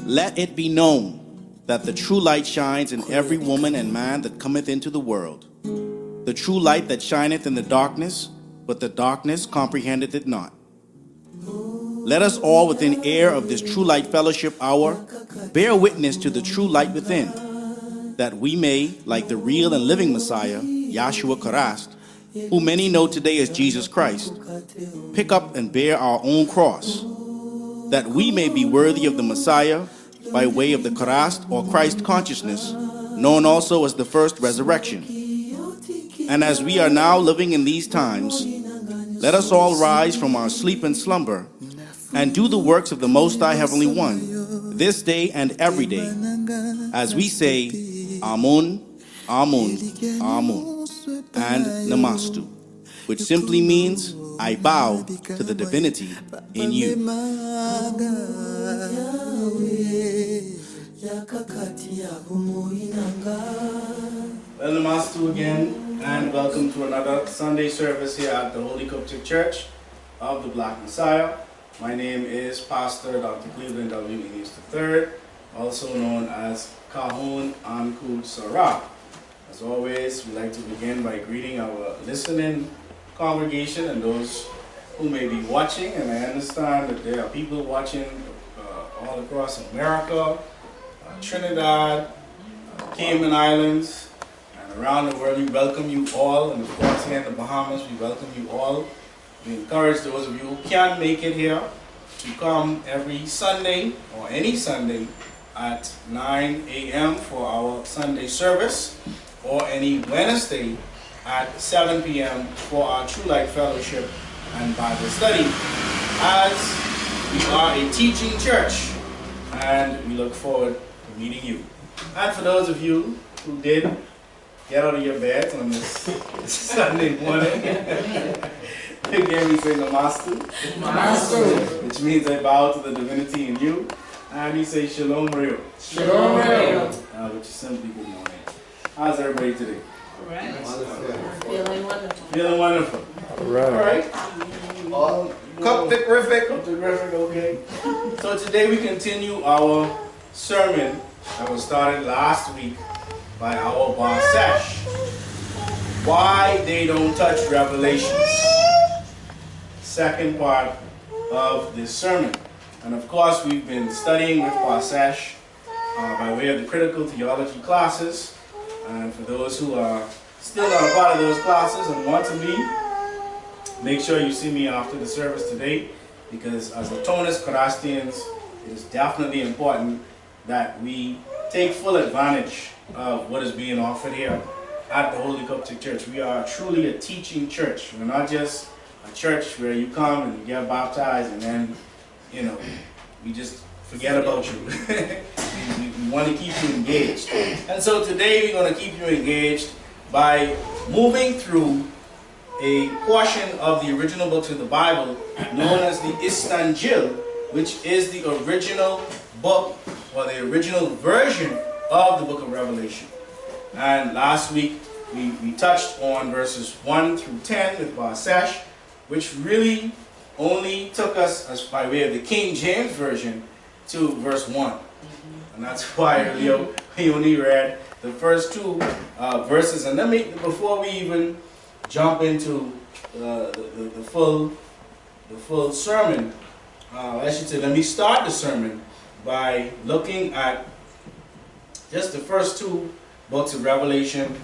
Let it be known that the true light shines in every woman and man that cometh into the world. The true light that shineth in the darkness, but the darkness comprehendeth it not. Let us all within air of this true light fellowship hour bear witness to the true light within, that we may, like the real and living Messiah, Yahshua Christ, who many know today as Jesus Christ, pick up and bear our own cross, that we may be worthy of the Messiah by way of the Christ or Christ consciousness, known also as the first resurrection. And as we are now living in these times, let us all rise from our sleep and slumber and do the works of the Most High Heavenly One, this day and every day, as we say, Amun, Amun, Amun, and Namastu, which simply means, I bow to the divinity in you. Well, Namastu again, and welcome to another Sunday service here at the Holy Qubtic Church of the Black Messiah. My name is Pastor Dr. Cleveland W. East III, also known as Ka-Hun, Anku, Sarah. As always, we like to begin by greeting our listening congregation and those who may be watching. And I understand that there are people watching all across America, Trinidad, Cayman Islands, and around the world. We welcome you all. And of course, here in the Bahamas, we welcome you all. We encourage those of you who can't make it here to come every Sunday or any Sunday at 9 a.m. for our Sunday service, or any Wednesday at 7 p.m. for our True Light Fellowship and Bible study, as we are a teaching church and we look forward to meeting you. And for those of you who did get out of your beds on this Sunday morning, again we say Namastu, which means I bow to the divinity in you, and we say Shalom Reo, Shalom Reo, which is simply good morning. How's everybody today? All right. Feeling wonderful. Feeling wonderful. All right. Qubtic-rific. Qubtic-rific, okay. So today we continue our sermon that was started last week by our Bar Sesh. Why they don't touch Revelations. Second part of this sermon. And of course we've been studying with Bar Sesh by way of the critical theology classes. And for those who are still not a part of those classes and want to be, make sure you see me after the service today, because as Latonist Christians, it is definitely important that we take full advantage of what is being offered here at the Holy Qubtic Church. We are truly a teaching church. We're not just a church where you come and you get baptized and then, you know, we just forget about you. we want to keep you engaged. And so today we're going to keep you engaged by moving through a portion of the original books of the Bible known as the Istanjil, which is the original book or the original version of the book of Revelation. And last week we touched on verses 1 through 10 with Bar Sesh, which really only took us, as by way of the King James Version, to verse 1. And that's why earlier we only read the first two verses. And before we even jump into the full sermon, I should say, let me start the sermon by looking at just the first two books of Revelation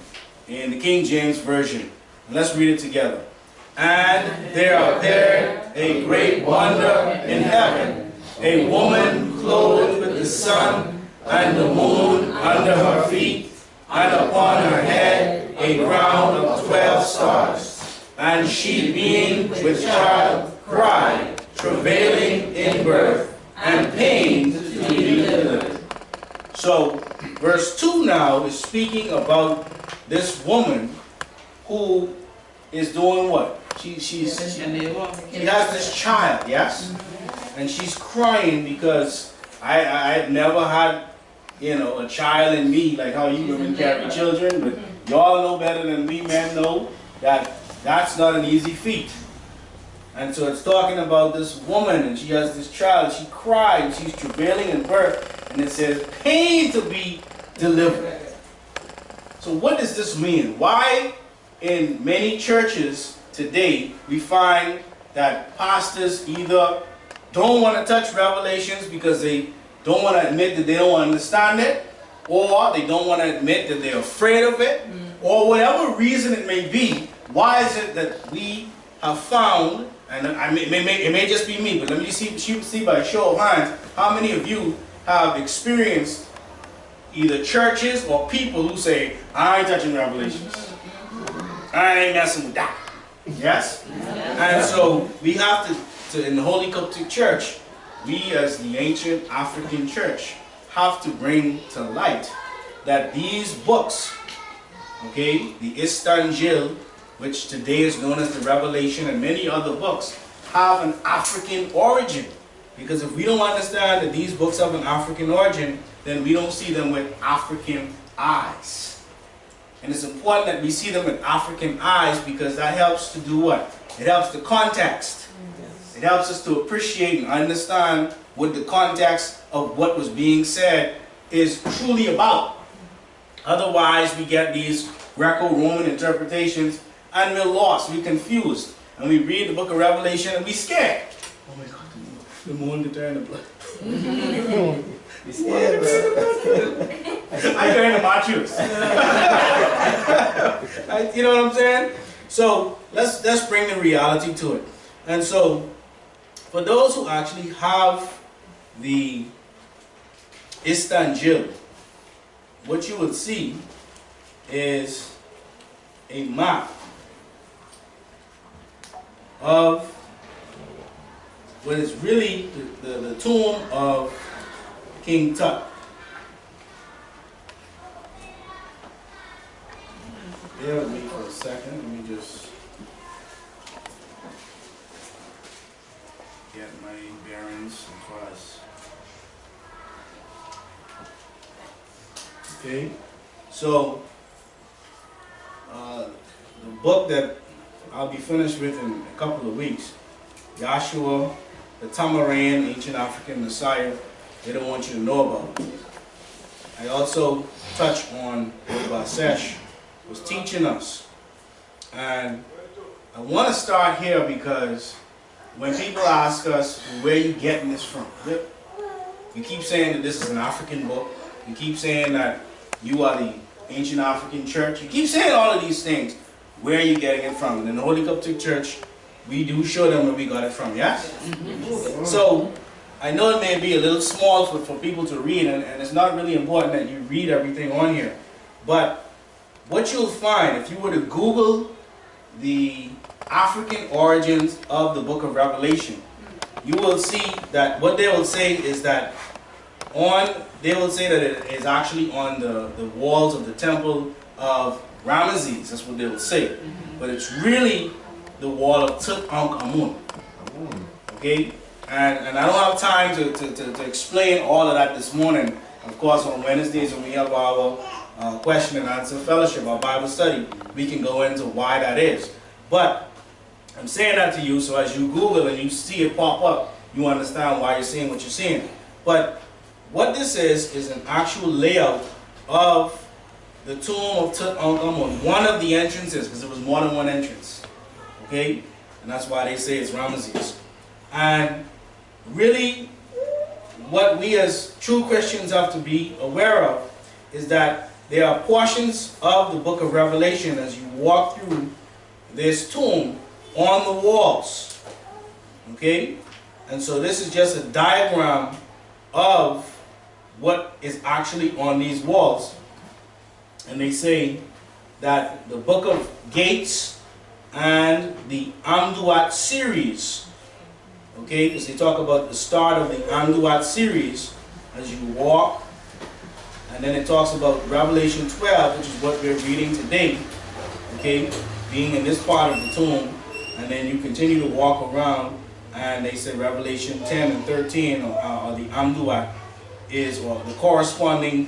in the King James Version. And let's read it together. And there appeared a great wonder in heaven, a woman clothed with the sun, and the moon under her feet, and upon her head a crown of 12 stars. And she, being with child, cried, travailing in birth, and pain to be delivered. So, verse 2 now is speaking about this woman who is doing what? She has this child, yes? And she's crying because I never had, you know, a child in me, like how you women carry children, but y'all know better than we men know that that's not an easy feat. And so it's talking about this woman, and she has this child. She cried, she's travailing in birth, and it says pain to be delivered. So what does this mean? Why in many churches today we find that pastors either don't want to touch Revelations because they don't want to admit that they don't understand it, or they don't want to admit that they're afraid of it, or whatever reason it may be. Why is it that we have found, and it may just be me, but let me see by a show of hands, how many of you have experienced either churches or people who say, I ain't touching Revelations. I ain't messing with that. Yes? And so we have to in the Holy Qubtic Church, we as the ancient African church have to bring to light that these books, okay, the Istanjil, which today is known as the Revelation, and many other books, have an African origin. Because if we don't understand that these books have an African origin, then we don't see them with African eyes. And it's important that we see them with African eyes because that helps to do what? It helps the context. It helps us to appreciate and understand what the context of what was being said is truly about. Otherwise, we get these Greco-Roman interpretations and we're lost, we're confused. And we read the book of Revelation and we're scared. Oh my God, the moon to turn to blood. Be scared, bro. I turn to my juice. You know what I'm saying? So let's bring the reality to it. And so for those who actually have the Istanjil, what you would see is a map of what is really the tomb of King Tut. Bear with me for a second. Let me just get my bearings as far as. Okay, so the book that I'll be finished with in a couple of weeks, Joshua, the Tamarayan, ancient African Messiah, they don't want you to know about. I also touch on what Basesh was teaching us. And I want to start here because when people ask us, where are you getting this from? We keep saying that this is an African book. We keep saying that you are the ancient African church. You keep saying all of these things. Where are you getting it from? And in the Holy Qubtic Church, we do show them where we got it from, yes? So, I know it may be a little small for people to read, and it's not really important that you read everything on here. But what you'll find, if you were to Google the African origins of the book of Revelation, you will see that what they will say is that they will say that it is actually on the walls of the temple of Ramesses. That's what they will say. But it's really the wall of Tutankhamun. Okay? And I don't have time to explain all of that this morning. Of course, on Wednesdays when we have our question and answer fellowship, our Bible study, we can go into why that is. But I'm saying that to you so as you Google and you see it pop up, you understand why you're seeing what you're seeing. But what this is an actual layout of the tomb of Tutankhamun, one of the entrances, because there was more than one entrance. Okay? And that's why they say it's Ramesses. And really, what we as true Christians have to be aware of is that there are portions of the book of Revelation as you walk through this tomb on the walls. Okay? And so this is just a diagram of what is actually on these walls. And they say that the book of Gates and the Amduat series, okay, because they talk about the start of the Amduat series as you walk, and then it talks about Revelation 12, which is what we're reading today, okay, being in this part of the tomb, and then you continue to walk around, and they say Revelation 10 and 13, or the Amduat is, or the corresponding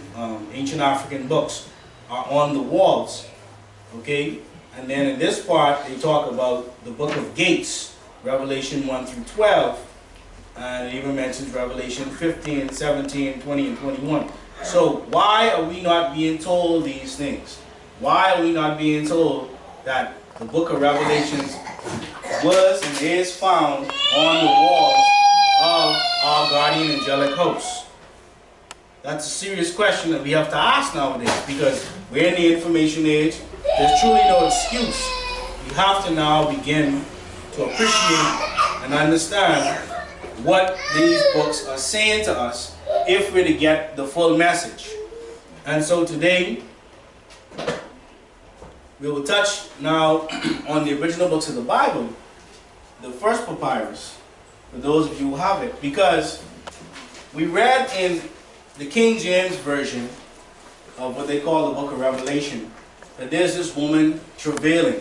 ancient African books are on the walls, okay, and then in this part they talk about the book of Gates, Revelation 1 through 12, And it even mentions Revelation 15, 17, 20, and 21. So why are we not being told these things? Why are we not being told that the book of Revelations was and is found on the walls of our guardian angelic hosts? That's a serious question that we have to ask nowadays, because we're in the information age. There's truly no excuse. We have to now begin to appreciate and understand what these books are saying to us if we're to get the full message. And so today, we will touch now on the original books of the Bible, the first papyrus, for those of you who have it, because we read in the King James Version of what they call the book of Revelation that there's this woman travailing,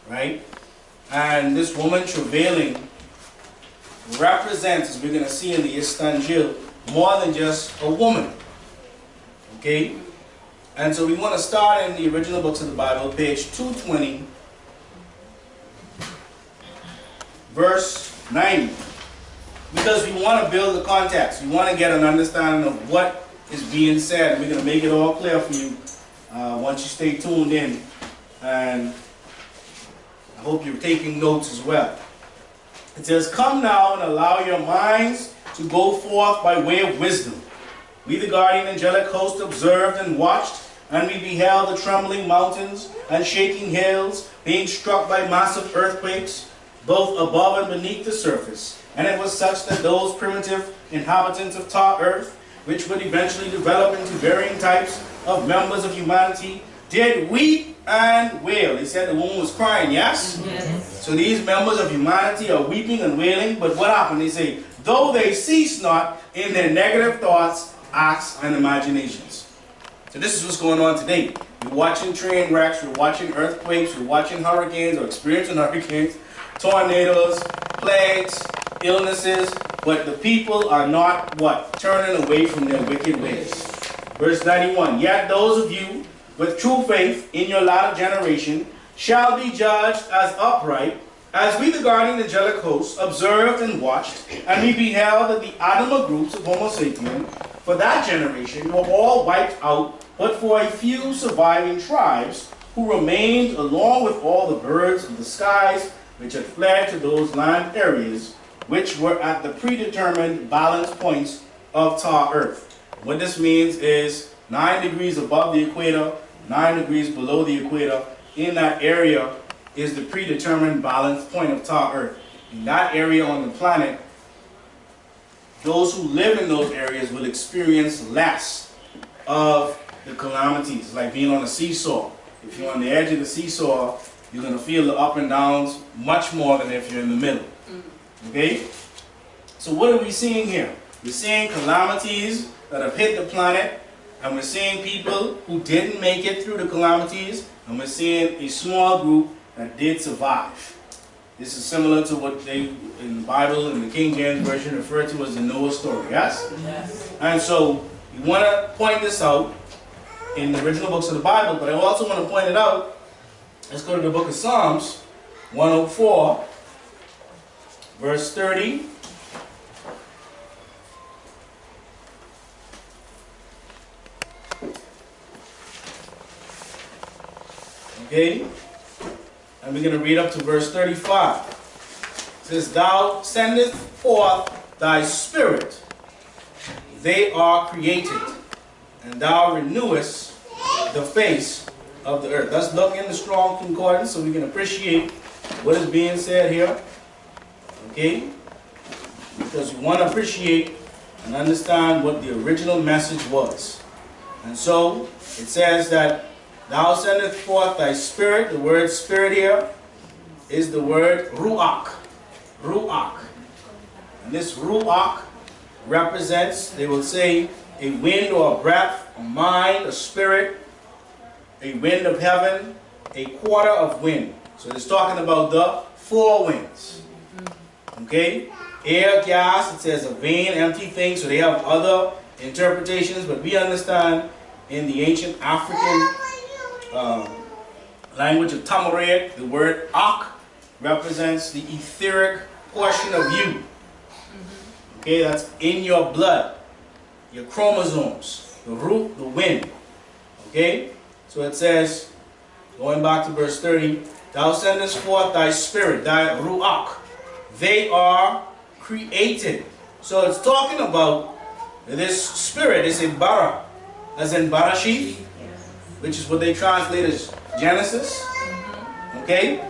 right? And this woman travailing represents, as we're going to see in the Istanjil, more than just a woman, okay? And so we want to start in the original books of the Bible, page 220, verse 90. Because we want to build the context. We want to get an understanding of what is being said. And we're going to make it all clear for you once you stay tuned in. And I hope you're taking notes as well. It says, "Come now and allow your minds to go forth by way of wisdom. We, the guardian angelic host, observed and watched, and we beheld the trembling mountains and shaking hills being struck by massive earthquakes, both above and beneath the surface. And it was such that those primitive inhabitants of tar earth, which would eventually develop into varying types of members of humanity, did weep and wail." They said the woman was crying, yes? Yes. So these members of humanity are weeping and wailing, but what happened? They say, "Though they cease not in their negative thoughts, acts, and imaginations." So this is what's going on today. We're watching train wrecks, we're watching earthquakes, we're watching hurricanes or experiencing hurricanes, tornadoes, plagues, illnesses, but the people are not what? Turning away from their wicked ways. Verse 91, "Yet those of you with true faith in your latter generation shall be judged as upright, as we the guardian angelic hosts observed and watched, and we beheld that the Adama groups of Homo sapien for that generation were all wiped out, but for a few surviving tribes who remained, along with all the birds of the skies which had fled to those land areas which were at the predetermined balance points of tar earth." What this means is 9 degrees above the equator, 9 degrees below the equator. In that area is the predetermined balance point of tar earth. In that area on the planet, those who live in those areas will experience less of the calamities. It's like being on a seesaw. If you're on the edge of the seesaw, you're going to feel the up and downs much more than if you're in the middle. Okay? So what are we seeing here? We're seeing calamities that have hit the planet, and we're seeing people who didn't make it through the calamities, and we're seeing a small group that did survive. This is similar to what they, in the Bible, in the King James Version, refer to as the Noah story, yes? Yes. And so, we want to point this out in the original books of the Bible, but I also want to point it out. Let's go to the book of Psalms, 104, verse 30. Okay? And we're going to read up to verse 35. It says, "Thou sendest forth thy spirit, they are created, and thou renewest the face of the earth." Let's look in the Strong Concordance so we can appreciate what is being said here. Okay? Because we want to appreciate and understand what the original message was. And so, it says that thou sendest forth thy spirit. The word spirit here is the word ruach. Ruach. And this ruach represents, they will say, a wind or a breath, a mind, a spirit, a wind of heaven, a quarter of wind. So it's talking about the four winds. Okay? Air, gas, it says a vain, empty thing. So they have other interpretations, but we understand in the ancient African language of Tamarid, the word Ak represents the etheric portion of you. Okay, that's in your blood, your chromosomes, the root, the wind. Okay, so it says, going back to verse 30, thou sendest forth thy spirit, thy ruach. They are created. So it's talking about this spirit is in bara, as in Barashit, which is what they translate as Genesis. Okay,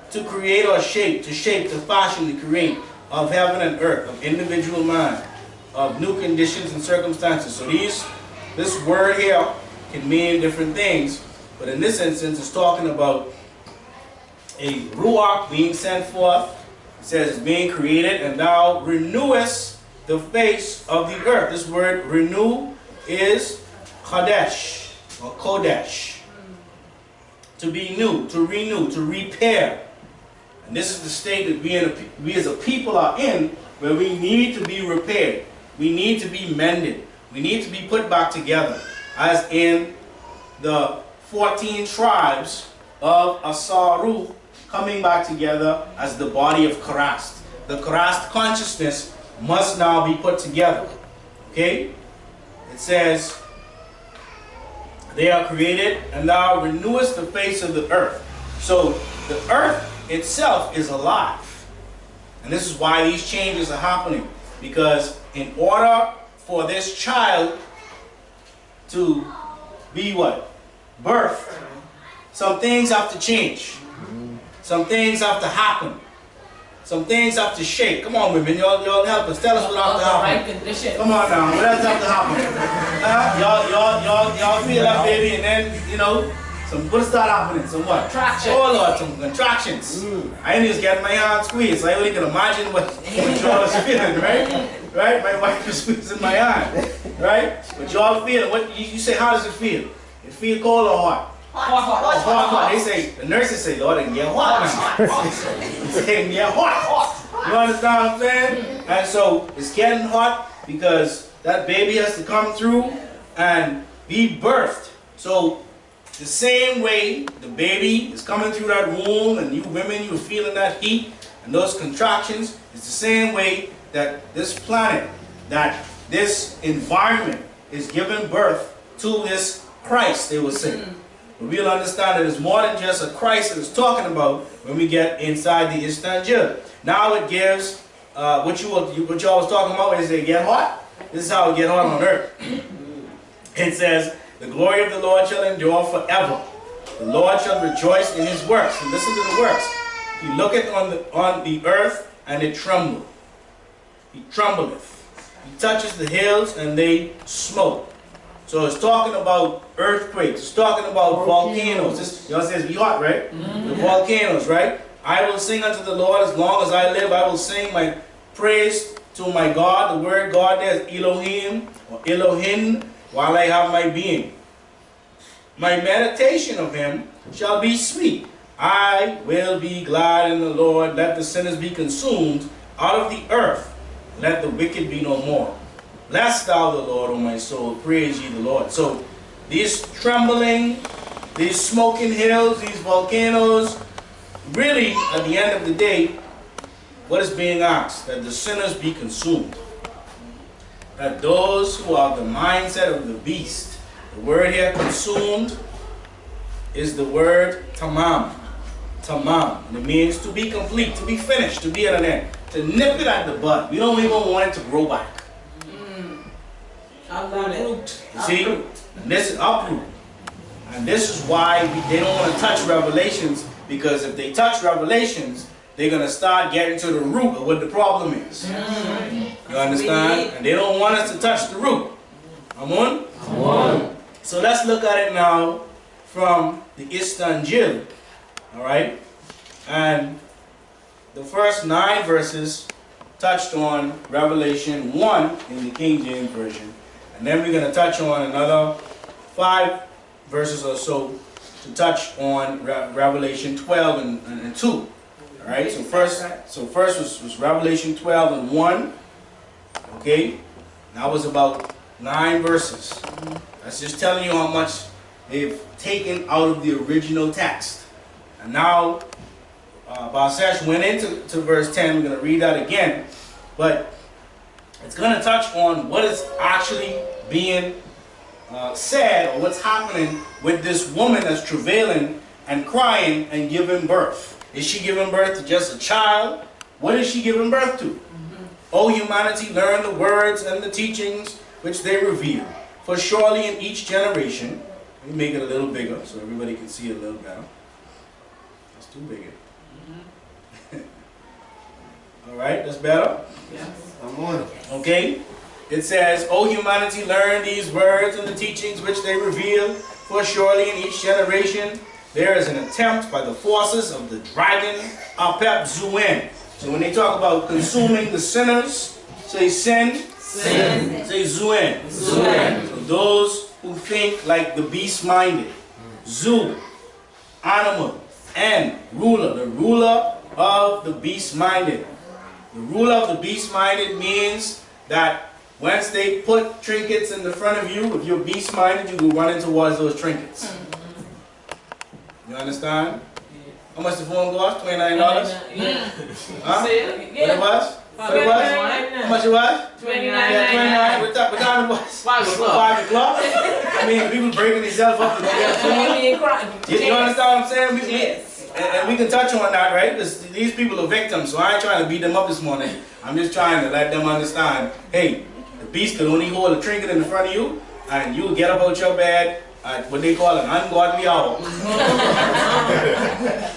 to create or shape, to fashion, to create, of heaven and earth, of individual man, of new conditions and circumstances. So this word here can mean different things, but in this instance it's talking about a ruach being sent forth. It says it's being created, and thou renewest the face of the earth. This word renew is Kodesh or Kodesh. To be new, to renew, to repair. And this is the state that we as a people are in, where we need to be repaired. We need to be mended. We need to be put back together. As in the 14 tribes of Asaru coming back together as the body of Christ. The Christ consciousness must now be put together. Okay? It says, they are created, and thou renewest the face of the earth. So the earth itself is alive. And this is why these changes are happening. Because in order for this child to be what? Birth, some things have to change. Some things have to happen. Some things have to shake. Come on, women, y'all help us. Tell us what have to happen. Right condition. Come on now, what else have to happen? Y'all feel that baby, and then, you know, what start happening? Some what? Contractions. Oh Lord, some contractions. I ain't just getting my hand squeezed. I only can imagine what y'all is feeling, right? Right? My wife is squeezing my hand, right? But y'all feeling, what you say, how does it feel? It feel cold or hot? Hot. They say, the nurses say, Lord, it can get hot now. It can get hot. You understand what I'm saying? And so it's getting hot because that baby has to come through and be birthed. So the same way the baby is coming through that womb, and you women, you're feeling that heat and those contractions, it's the same way that this planet, that this environment is giving birth to this Christ, they will say. But we'll understand that it's more than just a Christ that it's talking about when we get inside the Istanjil. Now it gives what y'all was talking about when they get hot. This is how it get hot on earth. It says, the glory of the Lord shall endure forever. The Lord shall rejoice in his works. And listen to the works. He looketh on the earth, and it trembleth. He trembleth. He touches the hills, and they smoke. So it's talking about earthquakes. It's talking about volcanoes. Y'all says be hot, right? The volcanoes, right? I will sing unto the Lord as long as I live. I will sing my praise to my God. The word God there is Elohim or Elohim, while I have my being. My meditation of him shall be sweet. I will be glad in the Lord. Let the sinners be consumed out of the earth. Let the wicked be no more. Bless thou the Lord, O my soul. Praise ye the Lord. So these trembling, these smoking hills, these volcanoes, really, at the end of the day, what is being asked? That the sinners be consumed. That those who are the mindset of the beast, the word here, consumed, is the word tamam. Tamam. And it means to be complete, to be finished, to be at an end. To nip it at the bud. We don't even want it to grow back. Uproot. You see? And this is uproot. And this is why they don't want to touch Revelations, because if they touch Revelations, they're going to start getting to the root of what the problem is. You understand? And they don't want us to touch the root. Amun? Amun. So let's look at it now from the Istanjil. Alright? And the first 9 verses touched on Revelation 1 in the King James Version. And then we're going to touch on another 5 verses or so to touch on Revelation 12 and 2. All right. So first was Revelation 12 and 1. Okay. That was about 9 verses. That's just telling you how much they've taken out of the original text. And now Basesh went into verse 10. We're going to read that again. But It's going to touch on what is actually being said, or what's happening with this woman that's travailing and crying and giving birth. Is she giving birth to just a child? What is she giving birth to? O humanity, learn the words and the teachings which they reveal. For surely in each generation, let me make it a little bigger so everybody can see it a little better. That's too big. All right, that's better? Yes. I'm on it. Okay? It says, O humanity, learn these words and the teachings which they reveal, for surely in each generation there is an attempt by the forces of the dragon apathy. So when they talk about consuming the sinners, say sin, Sin. say zuen. Zuen. So those who think like the beast-minded, zoo, animal, and ruler, the ruler of the beast-minded. The ruler of the beast-minded means that once they put trinkets in the front of you, if you're beast-minded, you will run in towards those trinkets. You understand? How much the phone cost? $29? Yeah. Huh? See? What it was? What it was? How much it was? $29.99. Yeah, 29. What time it was? 5 o'clock. 5 o'clock? I mean, people breaking themselves up to go get a phone. You understand what I'm saying? And we can touch on that, right? Because these people are victims, so I ain't trying to beat them up this morning. I'm just trying to let them understand, hey, the beast could only hold a trinket in the front of you, and you get up out your bed at what they call an ungodly hour.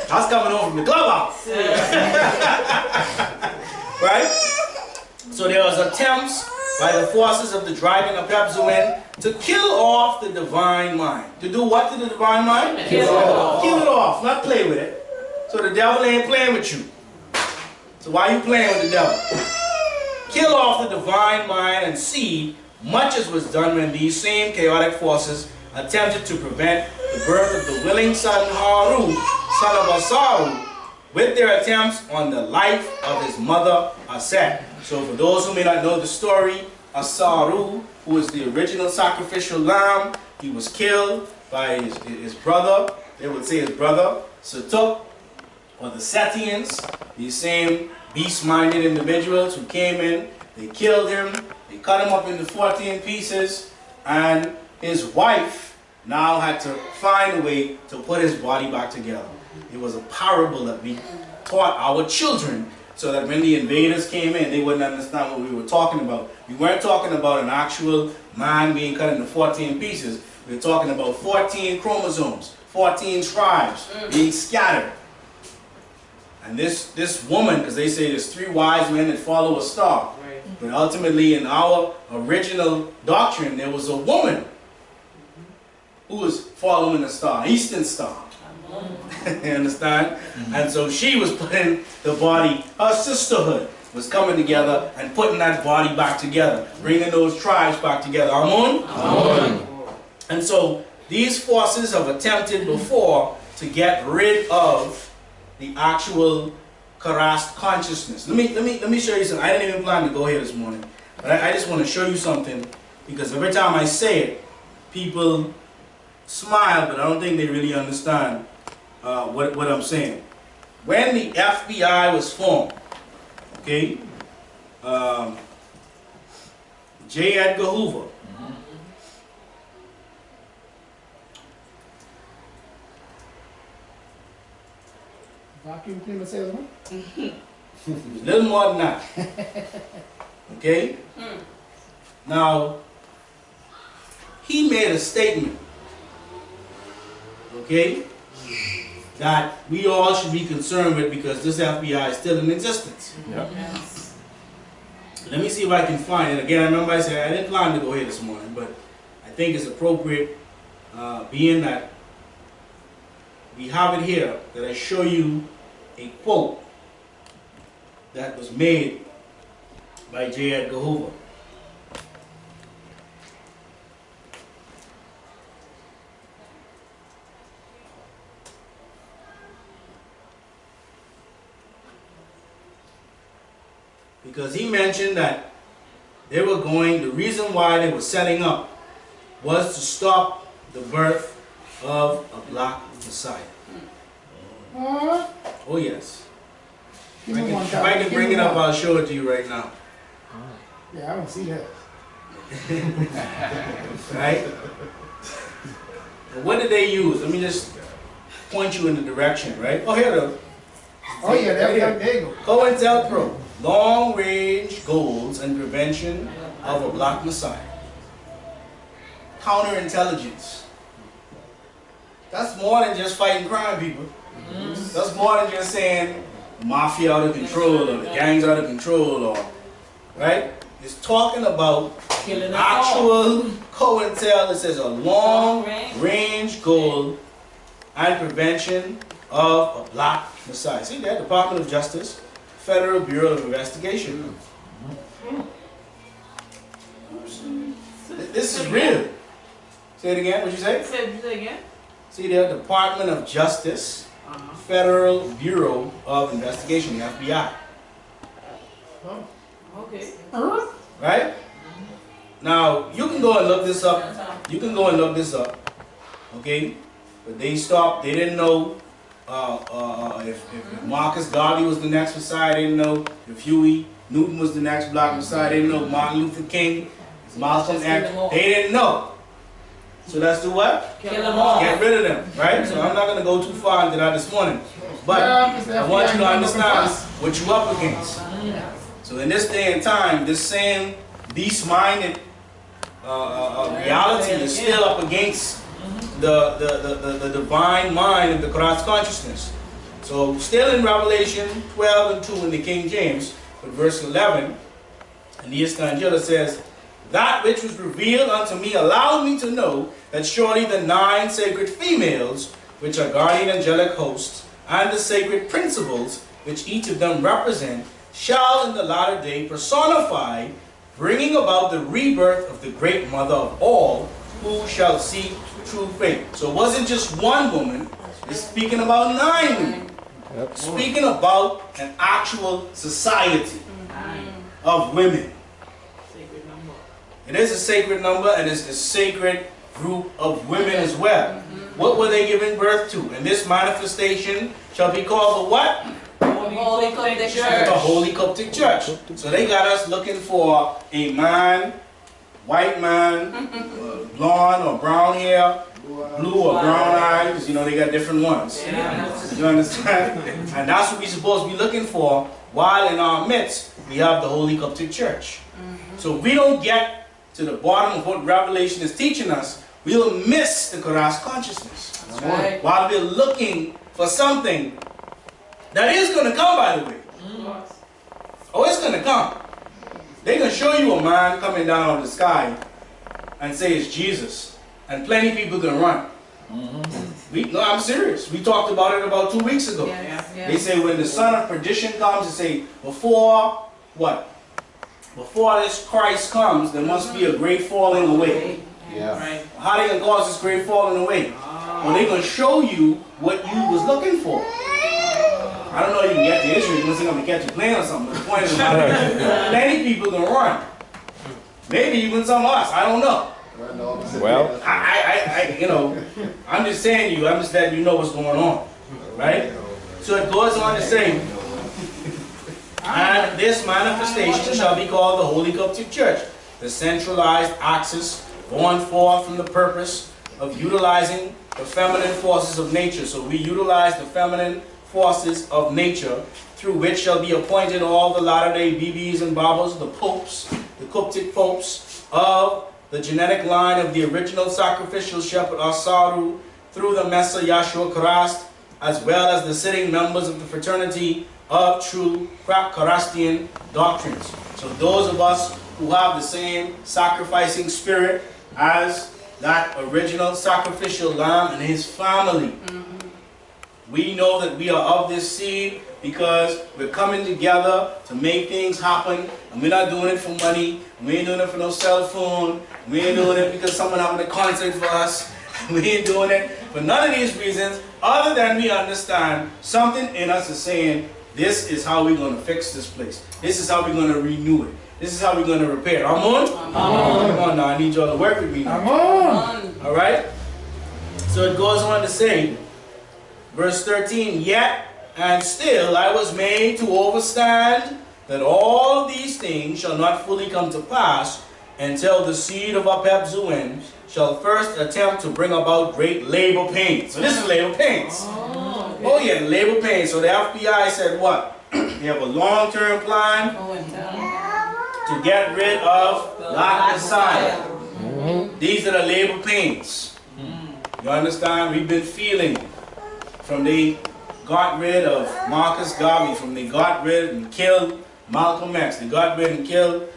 That's coming home from the clubhouse. Right? So there was attempts by the forces of the dragon of Pepzuin to kill off the divine mind. To do what to the divine mind? Kill it off. Kill it off, not play with it. So the devil ain't playing with you. So why are you playing with the devil? Kill off the divine mind and seed, much as was done when these same chaotic forces attempted to prevent the birth of the willing son Haru, son of Asaru, with their attempts on the life of his mother Aset. So for those who may not know the story, Asaru, who is the original sacrificial lamb, he was killed by his brother, they would say his brother, Sutuk, or the Setians, these same beast-minded individuals who came in, they killed him, they cut him up into 14 pieces, and his wife now had to find a way to put his body back together. It was a parable that we taught our children so that when the invaders came in, they wouldn't understand what we were talking about. We weren't talking about an actual man being cut into 14 pieces. We were talking about 14 chromosomes, 14 tribes being scattered. And this woman, because they say there's 3 wise men that follow a star. Right. But ultimately in our original doctrine, there was a woman who was following a star, Eastern star. You understand? And so she was putting the body, her sisterhood was coming together and putting that body back together, bringing those tribes back together. Amun? Amen. And so these forces have attempted before to get rid of the actual Karast consciousness. Let me show you something. I didn't even plan to go here this morning, but I just want to show you something, because every time I say it, people smile, but I don't think they really understand what I'm saying. When the FBI was formed, okay, J. Edgar Hoover, Vacuum cleaner salesman? a little more than that, okay? Now, he made a statement, okay, that we all should be concerned with, because this FBI is still in existence. Yeah. Let me see if I can find it. Again, I remember I said I didn't plan to go here this morning, but I think it's appropriate, being that we have it here, that I show you a quote that was made by J. Edgar Hoover. Because he mentioned that they were going, the reason why they were setting up was to stop the birth of a black Messiah. Oh yes. Give me If one I can time. bring it up, I'll show it to you right now. Yeah, I don't see that. Right? And what did they use? Let me just point you in the direction, right? Oh, here the Oh yeah, there you go. COINTELPRO, long range goals and prevention of a black messiah. Counterintelligence. That's more than just fighting crime, people. That's more than just saying the mafia out of control or the gangs out of control, or right? It's talking about Killing us all. actual COINTEL. It says a long range goal and prevention of a black messiah. See that? Department of Justice, Federal Bureau of Investigation. This is real. Say it again. What you say? Say it again. See there, Department of Justice, Federal Bureau of Investigation, the FBI. Okay. Right? Now, you can go and look this up. You can go and look this up. Okay? But they stopped. They didn't know if Marcus Garvey was the next Messiah. They didn't know if Huey Newton was the next black Messiah. They didn't know Martin Luther King, Malcolm X. They didn't know. So let's do what? Kill them all. Get rid of them, right? So I'm not going to go too far into that this morning. But I want you to understand what you're up against. So in this day and time, this same beast-minded reality is still up against the divine mind of the Christ consciousness. So still in Revelation 12 and 2 in the King James, but verse 11, in the Eastangela says, that which was revealed unto me allowed me to know that surely the 9 sacred females, which are guardian angelic hosts, and the sacred principles, which each of them represent, shall in the latter day personify, bringing about the rebirth of the great mother of all, who shall seek true faith. So it wasn't just one woman, it's speaking about 9 women. Speaking about an actual society of women. It is a sacred number, and it's a sacred group of women as well. What were they giving birth to? And this manifestation shall be called the what? Holy Qubtic The Church. Holy Qubtic Church. So they got us looking for a man, white man, blonde or brown hair, blue or brown eyes. You know, they got different ones. You understand? And that's what we're supposed to be looking for, while in our midst, we have the Holy Qubtic Church. So if we don't get to the bottom of what Revelation is teaching us, we'll miss the Christ consciousness. Right. While we're looking for something that is going to come, by the way. Oh, it's going to come. They're going to show you a man coming down out of the sky and say it's Jesus. And plenty of people going to run. No, I'm serious. We talked about it about 2 weeks ago. They say when the son of perdition comes, they say before what? Before this Christ comes, there must be a great falling away. Yeah. Right. How they going to cause this great falling away? Well, they're going to show you what you was looking for. I don't know if you can get the issue. You're going to catch a plane or something. But the point is, many people going to run. Maybe even some of us. I don't know. Well, You know, I'm just saying to you, I'm just letting you know what's going on. Right? So it goes on to say, and this manifestation shall be called the Holy Qubtic Church, the centralized axis born forth from the purpose of utilizing the feminine forces of nature. So we utilize the feminine forces of nature, through which shall be appointed all the latter-day BBs and Babas, the popes, the Qubtic popes of the genetic line of the original sacrificial shepherd Asaru, through the Messiah Yahshua Christ, as well as the sitting members of the fraternity of true Charastian doctrines. So those of us who have the same sacrificing spirit as that original sacrificial lamb and his family, we know that we are of this seed because we're coming together to make things happen, and we're not doing it for money, we ain't doing it for no cell phone, we ain't doing it because someone having a concert for us, we ain't doing it for none of these reasons, other than we understand something in us is saying, this is how we're going to fix this place. This is how we're going to renew it. This is how we're going to repair it. Amen? Come on now, I need y'all to work with me now. All right? So it goes on to say, verse 13, yet and still I was made to overstand that all these things shall not fully come to pass until the seed of apathy shall first attempt to bring about great labor pains. So this is labor pains. Oh yeah, labor pains. So the FBI said what? They have a long-term plan to get rid of Black Messiah. These are the labor pains. You understand? We've been feeling from they got rid of Marcus Garvey, from they got rid and killed Malcolm X, they got rid and killed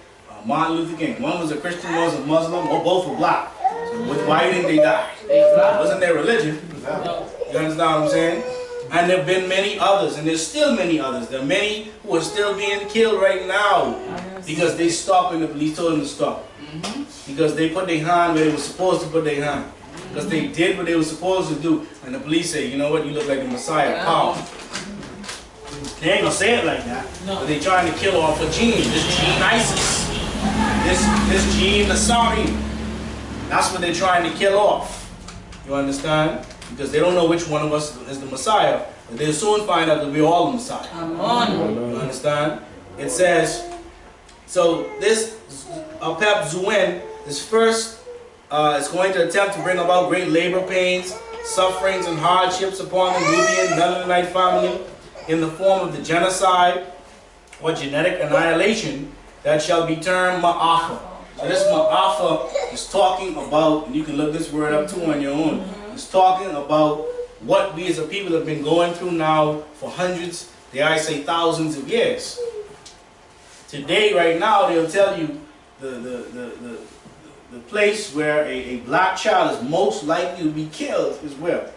Martin Luther King. One was a Christian, one was a Muslim, or both were black. So why do you think they died? It wasn't their religion. You understand what I'm saying? And there have been many others, and there's still many others. There are many who are still being killed right now because they stopped when the police told them to stop. Because they put their hand where they were supposed to put their hand. Because they did what they were supposed to do. And the police say, you know what, you look like the Messiah. Power. They ain't gonna say it like that. But they trying to kill off a gene. This gene ISIS. This gene Asari. That's what they're trying to kill off. You understand? Because they don't know which one of us is the Messiah. But they'll soon find out that we're all the Messiah. You understand? It says, so this apathy, this first is going to attempt to bring about great labor pains, sufferings, and hardships upon the Nubian Mennonite family in the form of the genocide or genetic annihilation that shall be termed Ma'afa. So this Ma'afa is talking about, and you can look this word up too on your own, it's talking about what we as a people have been going through now for hundreds, dare I say thousands of years. Today, right now, they'll tell you the place where a black child is most likely to be killed is where?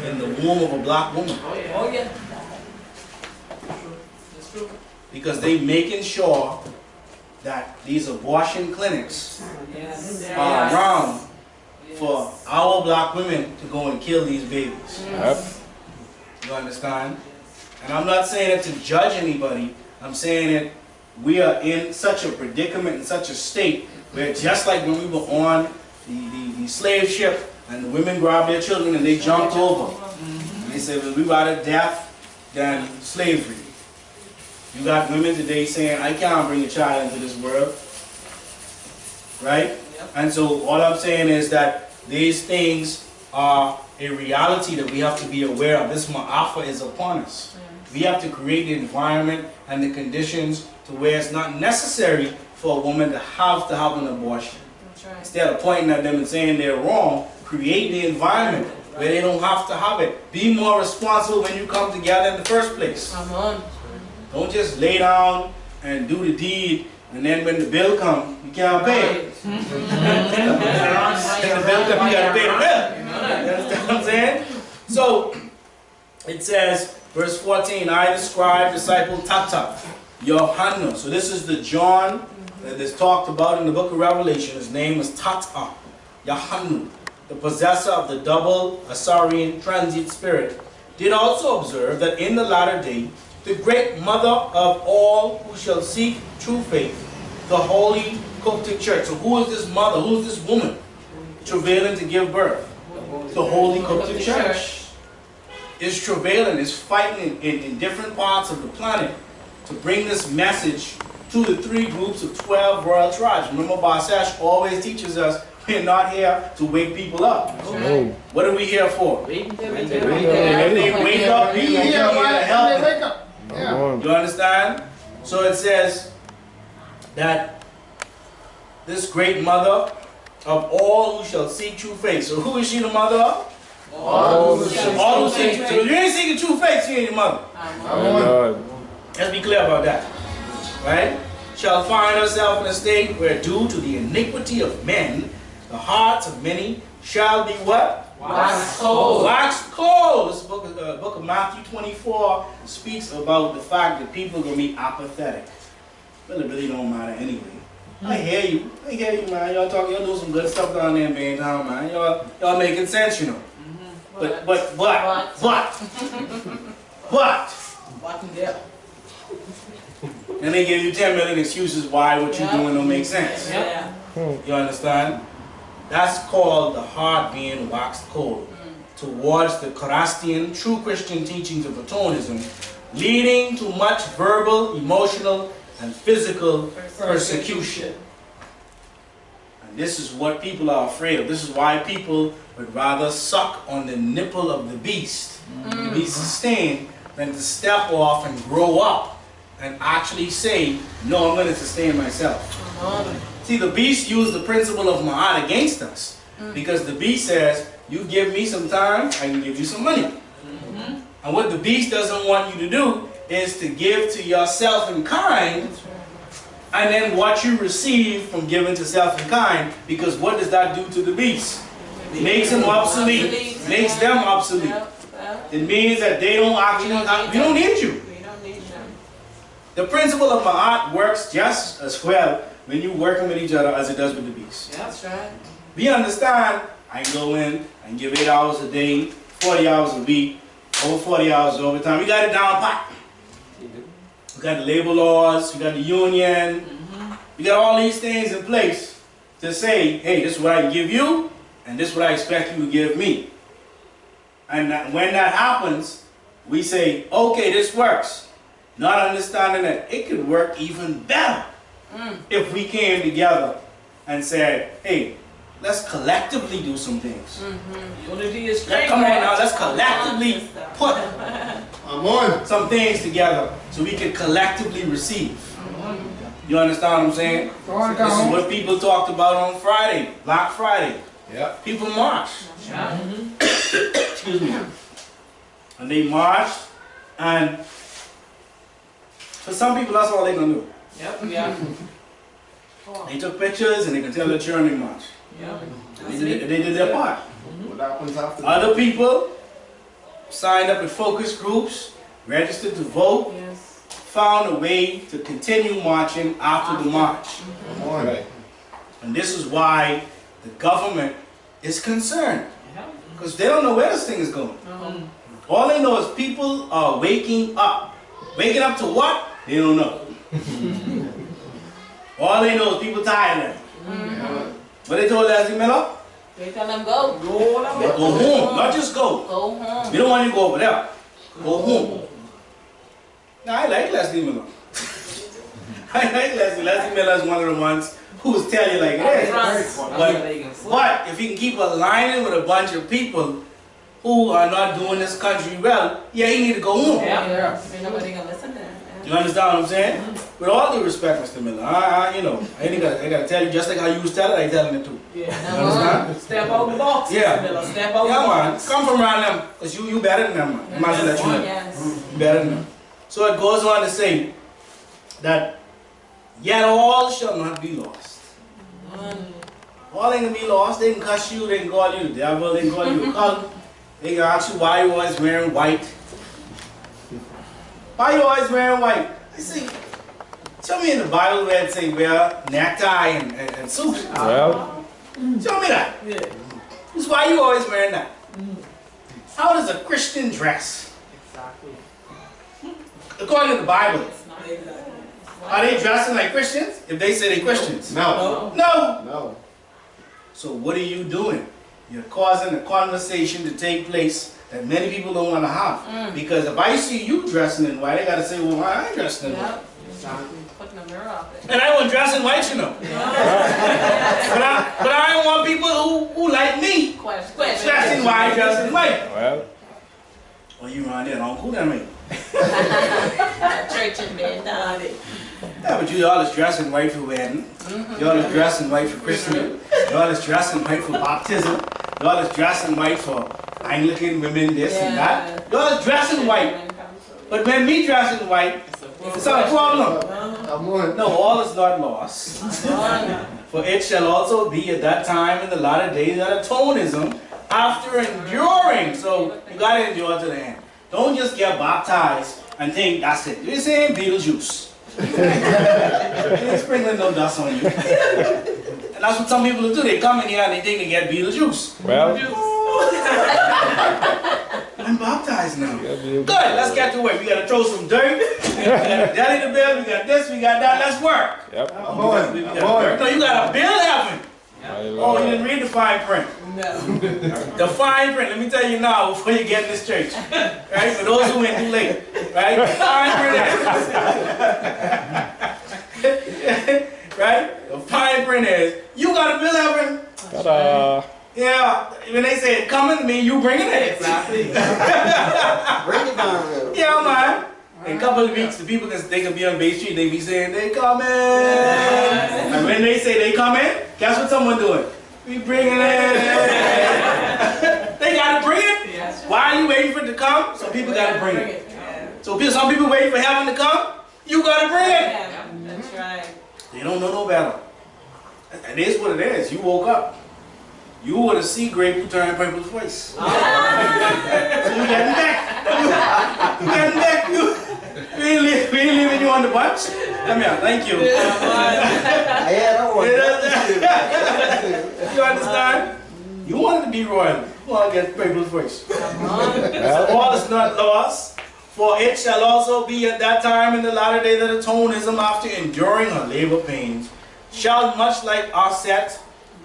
In the womb of a black woman. Oh yeah. That's true. Because they making sure that these abortion clinics are around for our black women to go and kill these babies. You understand? And I'm not saying it to judge anybody. I'm saying that we are in such a predicament, in such a state, where just like when we were on the slave ship, and the women grabbed their children and they jumped over. And they said, well, we rather death than slavery. You got women today saying, I can't bring a child into this world. Right? And so all I'm saying is that these things are a reality that we have to be aware of. This Ma'afa is upon us. We have to create the environment and the conditions to where it's not necessary for a woman to have an abortion. Instead of pointing at them and saying they're wrong, create the environment where they don't have to have it. Be more responsible when you come together in the first place. Don't just lay down and do the deed, and then when the bill comes, you can't pay it. When the bill comes, you got to pay the bill. You understand what I'm saying? So, it says, verse 14, I, the scribe, disciple Tata, Yohanan. So this is the John that is talked about in the book of Revelation. His name is Tata, Yohanan, the possessor of the double Asarian transit spirit, did also observe that in the latter day, the great mother of all who shall seek true faith, the holy Qubtic church. So who is this mother? Who is this woman travailing to give birth? The holy Qubtic church is travailing, is fighting in different parts of the planet to bring this message to the three groups of 12 royal tribes. Remember, Bahamas always teaches us we're not here to wake people up. What are we here for? When they wake up, we are here to help them. You understand? So it says that this great mother of all who shall seek true faith. So who is she the mother of? All who seek true faith. So if you ain't seeking true faith, she ain't your mother. Let's be clear about that. Right? Shall find herself in a state where due to the iniquity of men, the hearts of many shall be what? Wax cold. Wax cold. This book of Matthew 24 speaks about the fact that people are going to be apathetic. But it really don't matter anyway. I hear you, man. Y'all doing some good stuff down there in Baytown, man. Y'all making sense, you know. But. And they give you 10 million excuses why what you're doing don't make sense. You understand? That's called the heart being waxed cold. towards the Karastian true Christian teachings of atonism, leading to much verbal, emotional, and physical persecution. And this is what people are afraid of. This is why people would rather suck on the nipple of the beast to be sustained than to step off and grow up and actually say, no, I'm going to sustain myself. See, the beast used the principle of Ma'at against us because the beast says, you give me some time, I can give you some money. And what the beast doesn't want you to do is to give to yourself in kind and then what you receive from giving to self in kind, because what does that do to the beast? It makes him obsolete, makes them obsolete. It means that they don't actually, we don't need you. The principle of Ma'at works just as well when you're working with each other as it does with the beast. That's right. We understand, I go in and give 8 hours a day, 40 hours a week, over 40 hours overtime. We got it down pat. We got the labor laws, we got the union, we got all these things in place to say, hey, this is what I give you, and this is what I expect you to give me. And when that happens, we say, okay, this works. Not understanding that it could work even better if we came together and said, hey, let's collectively do some things. Unity is strength. Come on now, let's collectively put I'm on. some things together so we can collectively receive. You understand what I'm saying? Go on, This is Ka-Hun. what people talked about on Friday, Black Friday. Yep. People marched. Excuse me. And they marched, and for some people, that's all they're gonna do. Yep, yeah. They took pictures and they can tell the children they marched. Yep. They did their part. What happens after that? Other people signed up with focus groups, registered to vote, Yes. found a way to continue marching after the march. Come on. Right. And this is why the government is concerned, Yeah. because they don't know where this thing is going. All they know is people are waking up. Waking up to what? They don't know. All they know is people tired of it. What they told Leslie Miller? They tell them go. Go home, not just go. Go home. We don't want you to go over there. Go home. Now, I like Leslie Miller. I like Leslie. Leslie Miller is one of the ones who will tell you like it is. But if he can keep aligning with a bunch of people who are not doing this country well, yeah, he need to go home. Yeah. Ain't nobody gonna listen to that. You understand what I'm saying? With all due respect, Mr. Miller, you know, I gotta tell you just like how you was telling, I telling it too. Yeah. You understand? Step out the box. Yeah. Miller. Step out Yeah, the man. box. Come from around them, because you better than them, man. Imagine that you know. Yes. You better than them. So it goes on to say that yet all shall not be lost. All ain't gonna be lost. They can cuss you, they can call you the devil, they can call you a cult. They can ask you why you always wearing white. Why you always wearing white? I say, show me in the Bible where it say wear necktie and suit. Well, Show me that. Yeah. That's why you always wearing that. How does a Christian dress? Exactly. According to the Bible, Exactly. are they dressing like Christians? If they say they're Christians. No. No. No. So what are you doing? You're causing a conversation to take place that many people don't want to have. Because if I see you dressing in white, I gotta say, well, why I ain't dressing in white? Yep. Exactly. Putting a mirror up it. And I won't dress in white, you know. But I don't want people who like me dressing white, dressing white. well, Oh, you around there, Anku, that mean? Church and bed down it. Yeah, but you all is dressing white for wedding. Y'all is dressing white for Christmas. Y'all is dressing white for baptism. Y'all is dressing white for Anglican women, this and that. Y'all is dressing white. But when me dressing white, it's not a problem. Come on. No, all is not lost. For it shall also be at that time in the latter days that atonism, after enduring. So you gotta endure to the end. Don't just get baptized and think that's it. This ain't Beetlejuice. You ain't sprinkling no dust on you. And that's what some people do. They come in here and they think they get Beetlejuice. well, I'm baptized now. yeah, Good, let's get to work. We gotta throw some dirt. We gotta deli the bill. We got this, we got that. Let's work. yep. Come on. We Come gotta work. on. No, you gotta build heaven. Oh, you didn't read the fine print. No. The fine print, let me tell you now before you get in this church. Right? For those who went too late. Right? The fine print is, right? The fine print is, you got a bill heaven. Ta-da. Yeah, when they say it coming to me, you bringing it. Exactly. Bring it down here. Yeah, man. In a couple of weeks, the people they can be on Bay Street, they be saying they coming. And when they say they coming, guess what someone doing? We bringing it. They gotta bring it. Yes. Why are you waiting for it to come? So people gotta bring it. Yeah. So some people waiting for heaven to come. You gotta bring it. Yeah, that's right. They don't know no better. It is what it is. You woke up. You would have seen grape who turned purple twice. So you getting back. You getting back. We ain't leaving you on the bunch. Come here, thank you. Yeah, that one. You understand? You wanted to be royal. You want to get purple first. So all is not lost. For it shall also be at that time in the latter day that atonism, after enduring her labor pains, shall much like Aset,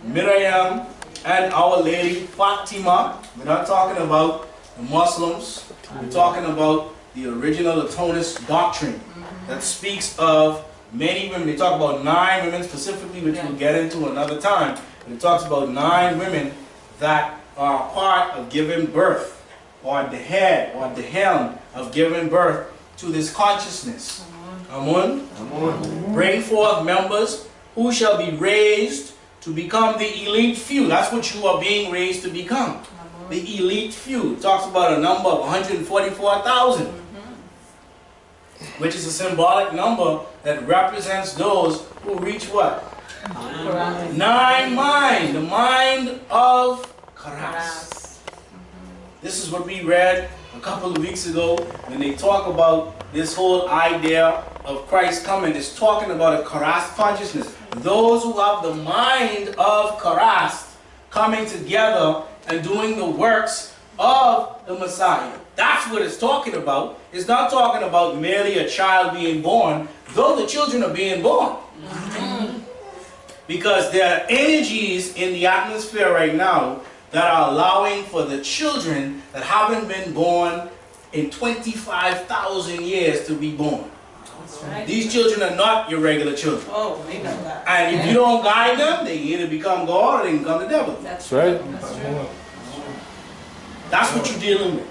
Miriam, and Our Lady Fatima. We're not talking about the Muslims. We're talking about the original atonist doctrine that speaks of many women. They talk about 9 women specifically, which we'll get into another time. But it talks about 9 women that are part of giving birth, or the head, or the helm of giving birth to this consciousness. Amun. Bring forth members who shall be raised to become the elite few. That's what you are being raised to become. The elite few. It talks about a number of 144,000. Which is a symbolic number that represents those who reach what? 9 mind. The mind of Karas. This is what we read a couple of weeks ago when they talk about this whole idea of Christ coming. It's talking about a Karas consciousness. Those who have the mind of Karas coming together and doing the works of the Messiah. That's what it's talking about. It's not talking about merely a child being born, though the children are being born. Because there are energies in the atmosphere right now that are allowing for the children that haven't been born in 25,000 years to be born. That's right. These children are not your regular children. Oh, we know that. And if you don't guide them, they either become God or they can become the devil. That's right. That's true. That's what you're dealing with.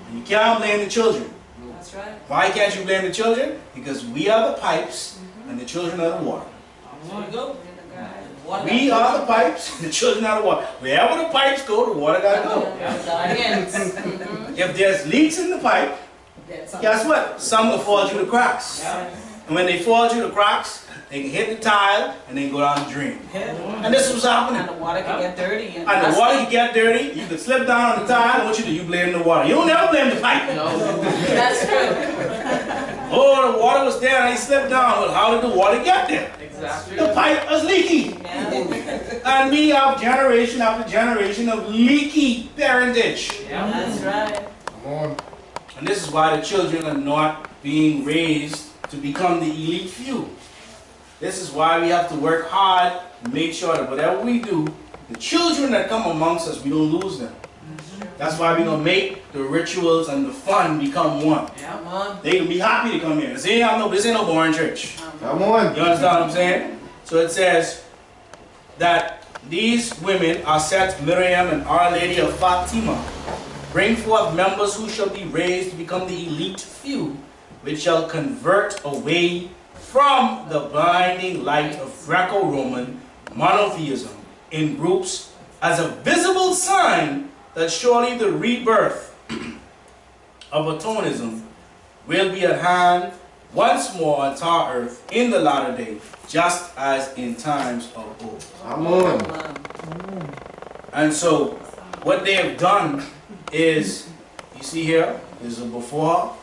And you can't blame the children. That's right. Why can't you blame the children? Because we are the pipes and the children are the water. There you go. We are the pipes and the children are the water. Wherever the pipes go, the water got to go. If there's leaks in the pipe, guess what? Some will fall through the cracks. And when they fall through the cracks, they can hit the tile and then go down the drain. And this is what's happening. And the water can get dirty. And the water can get dirty, you can slip down on the tile, and what you do? You blame the water. You don't never blame the pipe. That's true. Oh, the water was there and I slipped down. Well, how did the water get there? Exactly. The pipe was leaky. And we have generation after generation of leaky parentage. That's right. Come on. And this is why the children are not being raised to become the elite few. This is why we have to work hard and make sure that whatever we do, the children that come amongst us, we don't lose them. That's why we're going to make the rituals and the fun become one. Come on. They can be happy to come here. This ain't no boring church. Come on. You understand what I'm saying? So it says that these women are set, Miriam and Our Lady of Fatima, bring forth members who shall be raised to become the elite few, which shall convert away from the blinding light of Greco-Roman monotheism in groups as a visible sign that surely the rebirth of atonism will be at hand once more on our earth in the latter day, just as in times of old. Come on. And so what they have done is, you see here, there's a before,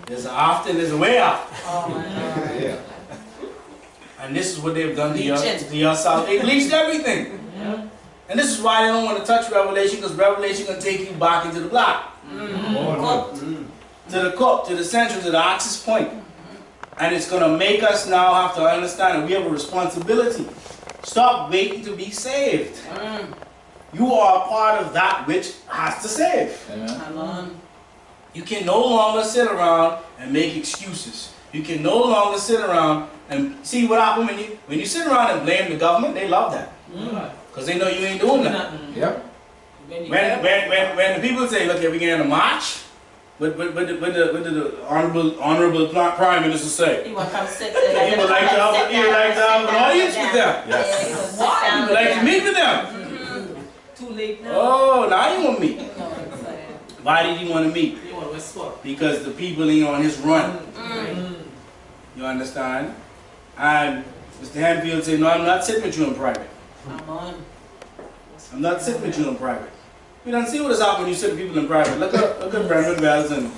there's an after, and there's a way out. Oh my God. Yeah. And this is what they've done to Bleaching. your south. They bleached everything. And this is why they don't want to touch Revelation, because Revelation can take you back into the block. To the cup, to the central, to the access point. And it's going to make us now have to understand that we have a responsibility. Stop waiting to be saved. You are a part of that which has to save. Come on. You can no longer sit around and make excuses. You can no longer sit around and see what happens when you sit around and blame the government. They love that because they know you ain't doing nothing. Yep. When the people say, "Look, we're going to march," what the honorable Prime Minister say? He want to come sit He would like to have an audience with them. Yes. He would like to meet with them. Too late now. Oh, now you want to meet. You know what I'm saying? Why did he want to meet? You want to whisper. Because the people ain't on his run. You understand? And Mr. Hanfield said, "No, I'm not sitting with you in private. Come on. I'm not sitting with you in private." You don't see what has happened when you sit with people in private. Look at Brandon Wells and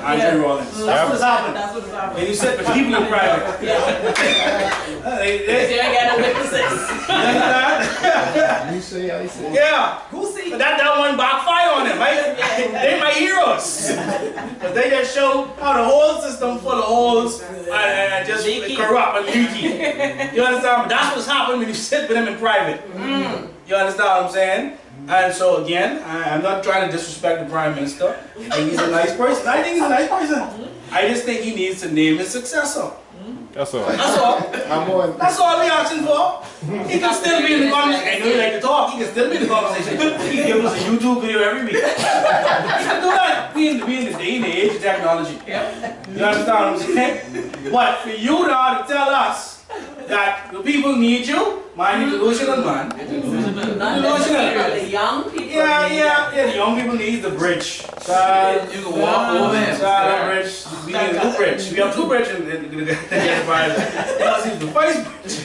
Andre Rollins. That's what's happened. That's what's happening. When you sit with people in private. You ain't got no witnesses. You say, I say. Yeah. Who see? But that one backfire on them, right? They my heroes. But they just show how the whole system full of holes and just corrupt and leaky. You understand? But that's what's happening when you sit with them in private. You understand what I'm saying? And so again, I'm not trying to disrespect the Prime Minister. I think he's a nice person. I think he's a nice person. I just think he needs to name his successor. That's all. That's all. I'm on. That's all we're asking for. He can still be in the conversation. I know you like to talk. He can still be in the conversation. He can give us a YouTube video every week. He can do that. We in the day and the age of technology. You understand what I'm saying? But for you now to tell us that the people need you, man, you're delusional, man. The young people. Yeah, the young people need the bridge. Child, You can walk over him. child, bridge. We need two bridge. We have two bridge in the enterprise. Plus, he's the first bridge.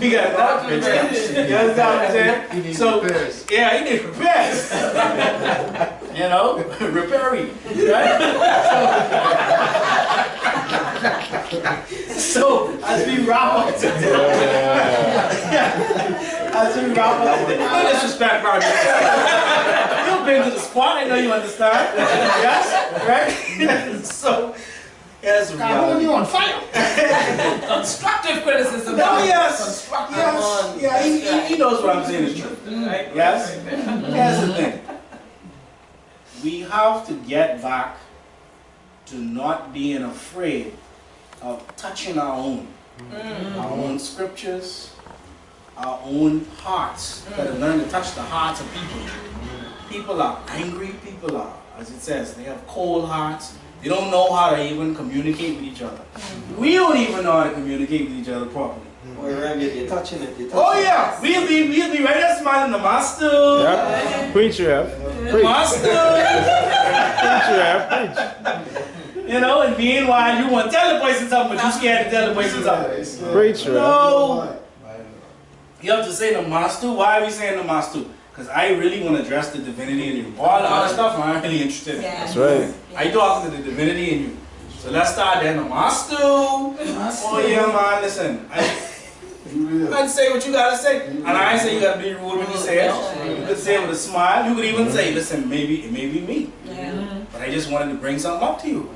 We got that bridge. You understand what I'm saying? He needs So, repairs. yeah, he needs repairs. You know, repairing. Right? So, as we wrap up today, no disrespect, Roger. You've been to the spot, I know you understand. Yes? Right? So, yes, Ka-Hun, you on fire? Constructive criticism. no, yes. Constructive. Yes. Yeah, he knows what I'm saying is true. Right? Yes? Here's the thing. We have to get back to not being afraid of touching our own scriptures, our own hearts. We've got to learn to touch the hearts of people. People are angry, people are, as it says, they have cold hearts. They don't know how to even communicate with each other. We don't even know how to communicate with each other properly. Well, you're touching it. You're touching Oh yeah, we'll be right there smiling the master. Yep. Preach, Rev. Preach. Master. Preach, Rev. Preach. You know, and meanwhile you want to tell the person something, but you're scared to tell the person something. Preach, Rev. No. You have to say the master. Why are we saying the master? Because I really want to address the divinity in you. All the other stuff I'm really interested in. Yeah. That's right. I talking to the divinity in you. So let's start there. The master. Oh yeah, man. Listen. I say what you gotta say, and I ain't say you gotta be rude when you say it. You could say it with a smile. You could even say, "Listen, maybe it may be me, but I just wanted to bring something up to you."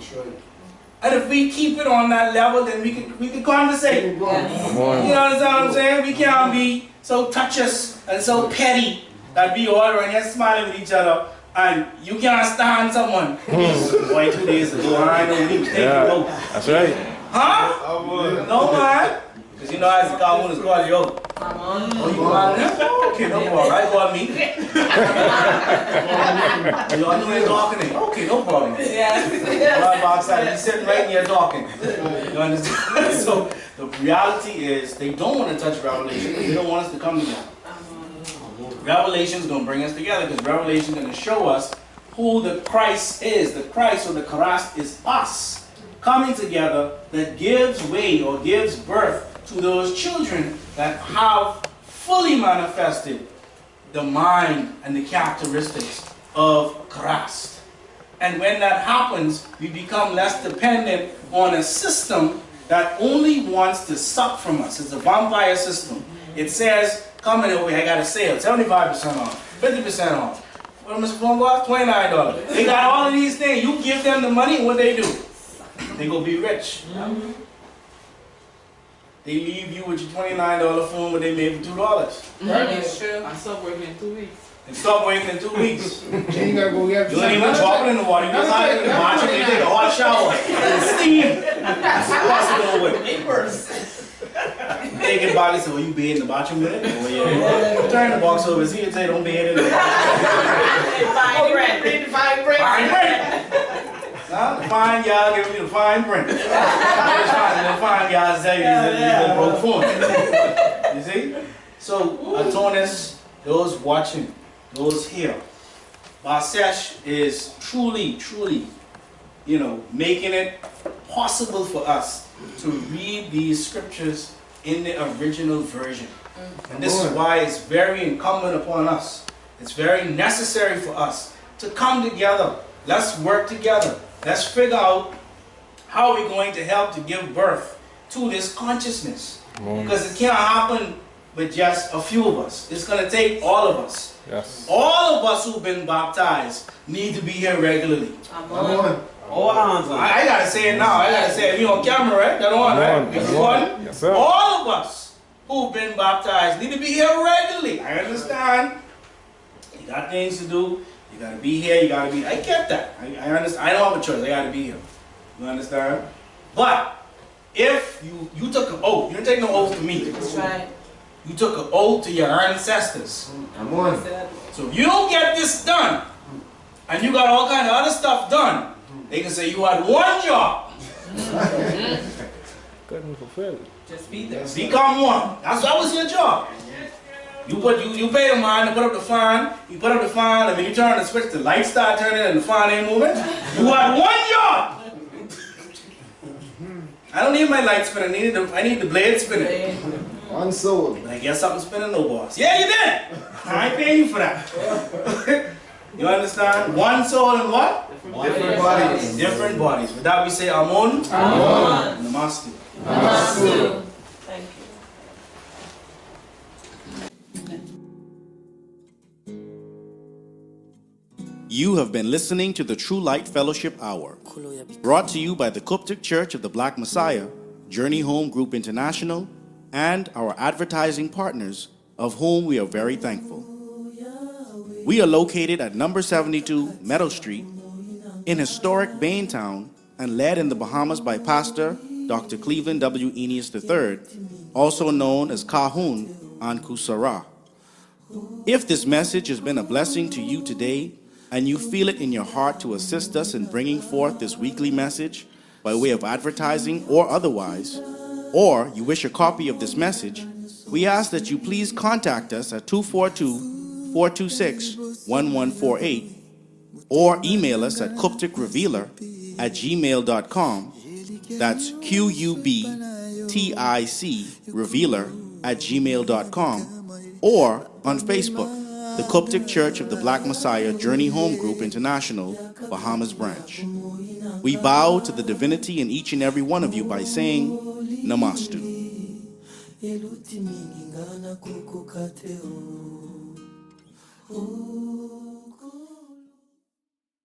And if we keep it on that level, then we can conversate. Come on. You understand what I'm saying? We can't be so touchous and so petty that we all around here smiling with each other, and you can't stand someone. Boy, 2 days ago, I know we take Yeah. you out. That's right. Huh? No man. Because you know as the Ka-Hun is called, yo. Come on. Oh, you call him? Okay, no problem. I call me. You all doing talking? Okay, no problem. Right outside, he's sitting right here talking. You understand? So the reality is they don't want to touch Revelation. They don't want us to come together. Revelation is going to bring us together because Revelation is going to show us who the Christ is. The Christ or the Christ is us coming together that gives way or gives birth to those children that have fully manifested the mind and the characteristics of Christ. And when that happens, we become less dependent on a system that only wants to suck from us. It's a vampire system. It says, come in over, I got a sale, 75% off, 50% off. What Mr. Plumbo? $29. They got all of these things. You give them the money, and what they do? They go be rich. they leave you with your $29 phone, but they made for $2. It's true. I stopped working in 2 weeks. And stop waiting in 2 weeks. Then you gotta go get You don't even drop it in the water. You just hide it in the bathroom. They take a hot shower. Steam. That's possible with take it back and say, "Oh, you bathe in the bathroom with it?" Oh yeah. Turn the box over. See it say, "Don't bathe in the bathroom." Fine print. Read the fine print. Fine print. Nah, the fine y'all give me the fine print. The fine y'all say he's a broke phone. You see? So, Atonis, those watching, those here, Basesh is truly, making it possible for us to read these scriptures in the original version. And this is why it's very incumbent upon us. It's very necessary for us to come together. Let's work together. Let's figure out how we're going to help to give birth to this consciousness. Because it can't happen with just a few of us. It's going to take all of us. Yes. All of us who've been baptized need to be here regularly. Come on. All hands on. I gotta say it now. I gotta say it. You on camera, right? That on, right? This is one. Yes, sir. All of us who've been baptized need to be here regularly. I understand. You got things to do. You gotta be here. You gotta be. I get that. I understand. I don't have a choice. I gotta be here. You understand? But if you took an oath, you didn't take no oath to me. That's right. You took an oath to your ancestors. Come on. So if you don't get this done, and you got all kind of other stuff done, they can say you had one job. Couldn't fulfill it. Just be there. Become one. That was your job. You pay the man to put up the fan. You put up the fan, and when you turn the switch, the lights start turning and the fan ain't moving. You had one job. I don't need my light spinning. I need the blade spinning. One soul. But I guess something spinning, no boss. Yeah, you did. I ain't paying you for that. You understand? One soul and what? Different bodies. Different bodies. With that we say Amun. Amun. Namaste. Namaste. Thank you. You have been listening to the True Light Fellowship Hour, brought to you by the Qubtic Church of the Black Messiah, Journey Home Group International, and our advertising partners, of whom we are very thankful. We are located at number 72 Meadow Street in historic Baintown and led in the Bahamas by Pastor Dr. Cleveland W. Eneas III, also known as Ka-Hun, Anku. If this message has been a blessing to you today, and you feel it in your heart to assist us in bringing forth this weekly message by way of advertising or otherwise, or you wish a copy of this message, we ask that you please contact us at 242-426-1148 or email us at qubticrevealer@gmail.com. That's QUBTIC revealer@gmail.com, or on Facebook, the Qubtic Church of the Black Messiah Journey Home Group International, Bahamas branch. We bow to the divinity in each and every one of you by saying, Namastu.